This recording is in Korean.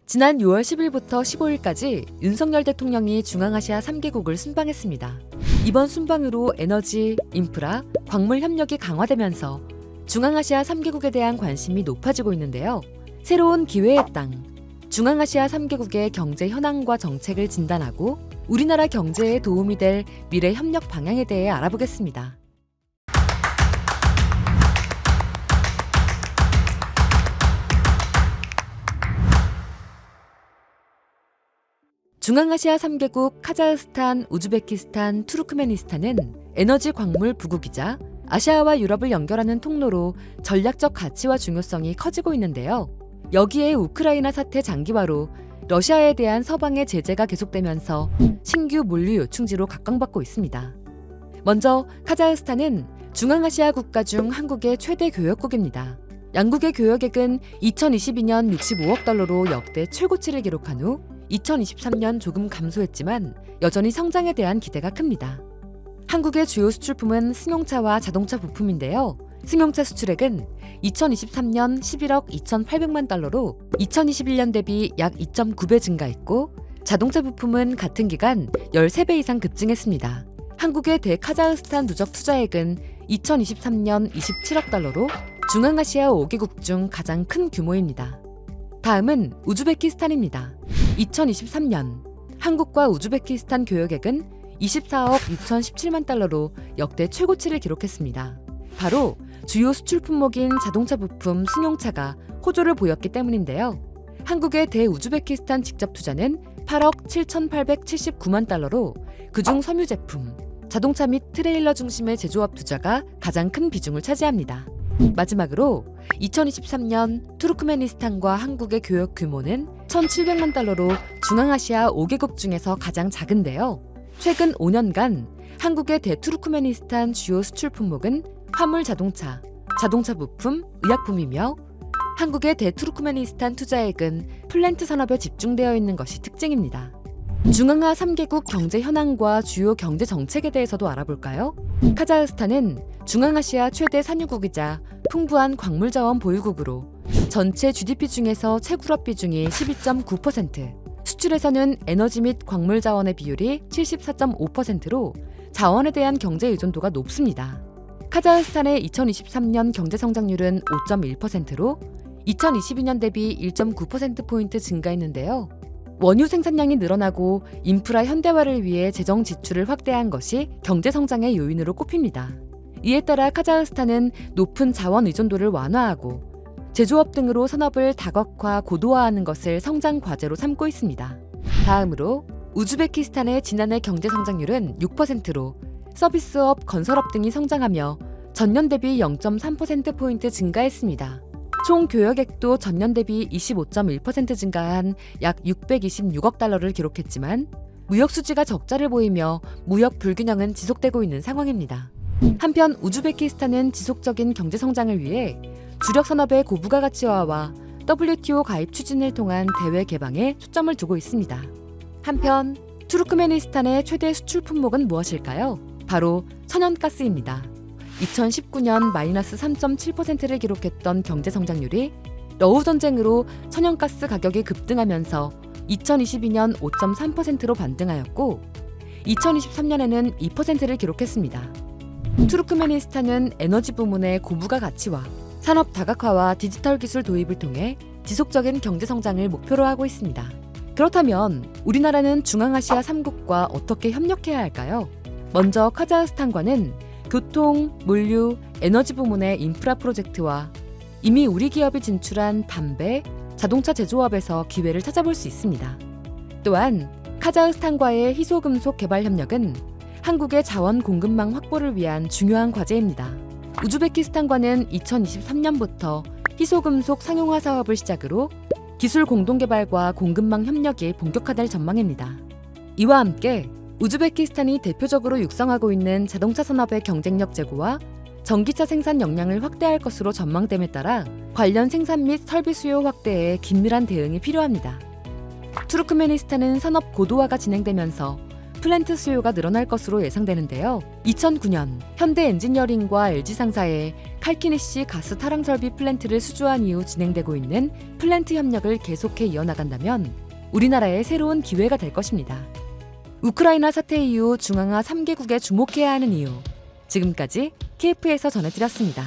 지난 6월 10일부터 15일까지 윤석열 대통령이 중앙아시아 3개국을 순방했습니다. 이번 순방으로 에너지, 인프라, 광물 협력이 강화되면서 중앙아시아 3개국에 대한 관심이 높아지고 있는데요. 새로운 기회의 땅, 중앙아시아 3개국의 경제 현황과 정책을 진단하고 우리나라 경제에 도움이 될 미래 협력 방향에 대해 알아보겠습니다. 중앙아시아 3개국 카자흐스탄, 우즈베키스탄, 투르크메니스탄은 에너지 광물 부국이자 아시아와 유럽을 연결하는 통로로 전략적 가치와 중요성이 커지고 있는데요. 여기에 우크라이나 사태 장기화로 러시아에 대한 서방의 제재가 계속되면서 신규 물류 요충지로 각광받고 있습니다. 먼저 카자흐스탄은 중앙아시아 국가 중 한국의 최대 교역국입니다. 양국의 교역액은 2022년 65억 달러로 역대 최고치를 기록한 후 2023년 조금 감소했지만 여전히 성장에 대한 기대가 큽니다. 한국의 주요 수출품은 승용차와 자동차 부품인데요. 승용차 수출액은 2023년 11억 2,800만 달러로 2021년 대비 약 2.9배 증가했고 자동차 부품은 같은 기간 13배 이상 급증했습니다. 한국의 대카자흐스탄 누적 투자액은 2023년 27억 달러로 중앙아시아 5개국 중 가장 큰 규모입니다. 다음은 우즈베키스탄입니다. 2023년 한국과 우즈베키스탄 교역액은 24억 6,017만 달러로 역대 최고치를 기록했습니다. 바로 주요 수출 품목인 자동차 부품, 승용차가 호조를 보였기 때문인데요. 한국의 대우즈베키스탄 직접 투자는 8억 7,879만 달러로 그중 섬유 제품, 자동차 및 트레일러 중심의 제조업 투자가 가장 큰 비중을 차지합니다. 마지막으로 2023년 투르크메니스탄과 한국의 교역 규모는 1,700만 달러로 중앙아시아 5개국 중에서 가장 작은데요. 최근 5년간 한국의 대투르크메니스탄 주요 수출 품목은 화물 자동차, 자동차 부품, 의약품이며 한국의 대투르크메니스탄 투자액은 플랜트 산업에 집중되어 있는 것이 특징입니다. 중앙아 3개국 경제 현황과 주요 경제 정책에 대해서도 알아볼까요? 카자흐스탄은 중앙아시아 최대 산유국이자 풍부한 광물 자원 보유국으로 전체 GDP 중에서 채굴업 비중이 12.9%, 수출에서는 에너지 및 광물 자원의 비율이 74.5%로 자원에 대한 경제 의존도가 높습니다. 카자흐스탄의 2023년 경제 성장률은 5.1%로 2022년 대비 1.9%포인트 증가했는데요. 원유 생산량이 늘어나고 인프라 현대화를 위해 재정 지출을 확대한 것이 경제 성장의 요인으로 꼽힙니다. 이에 따라 카자흐스탄은 높은 자원 의존도를 완화하고 제조업 등으로 산업을 다각화, 고도화하는 것을 성장 과제로 삼고 있습니다. 다음으로 우즈베키스탄의 지난해 경제 성장률은 6%로 서비스업, 건설업 등이 성장하며 전년 대비 0.3%포인트 증가했습니다. 총 교역액도 전년 대비 25.1% 증가한 약 626억 달러를 기록했지만 무역 수지가 적자를 보이며 무역 불균형은 지속되고 있는 상황입니다. 한편 우즈베키스탄은 지속적인 경제 성장을 위해 주력 산업의 고부가 가치화와 WTO 가입 추진을 통한 대외 개방에 초점을 두고 있습니다. 한편 투르크메니스탄의 최대 수출 품목은 무엇일까요? 바로 천연가스입니다. 2019년 마이너스 3.7%를 기록했던 경제 성장률이 러우 전쟁으로 천연가스 가격이 급등하면서 2022년 5.3%로 반등하였고 2023년에는 2%를 기록했습니다. 투르크메니스탄은 에너지 부문의 고부가 가치화, 산업 다각화와 디지털 기술 도입을 통해 지속적인 경제 성장을 목표로 하고 있습니다. 그렇다면 우리나라는 중앙아시아 3국과 어떻게 협력해야 할까요? 먼저 카자흐스탄과는 교통, 물류, 에너지 부문의 인프라 프로젝트와 이미 우리 기업이 진출한 담배, 자동차 제조업에서 기회를 찾아볼 수 있습니다. 또한 카자흐스탄과의 희소금속 개발 협력은 한국의 자원 공급망 확보를 위한 중요한 과제입니다. 우즈베키스탄과는 2023년부터 희소금속 상용화 사업을 시작으로 기술 공동개발과 공급망 협력이 본격화될 전망입니다. 이와 함께 우즈베키스탄이 대표적으로 육성하고 있는 자동차 산업의 경쟁력 제고와 전기차 생산 역량을 확대할 것으로 전망됨에 따라 관련 생산 및 설비 수요 확대에 긴밀한 대응이 필요합니다. 투르크메니스탄은 산업 고도화가 진행되면서 플랜트 수요가 늘어날 것으로 예상되는데요. 2009년 현대 엔지니어링과 LG 상사의 칼키니시 가스 타랑 설비 플랜트를 수주한 이후 진행되고 있는 플랜트 협력을 계속해 이어나간다면 우리나라의 새로운 기회가 될 것입니다. 우크라이나 사태 이후 중앙아 3개국에 주목해야 하는 이유. 지금까지 KF에서 전해드렸습니다.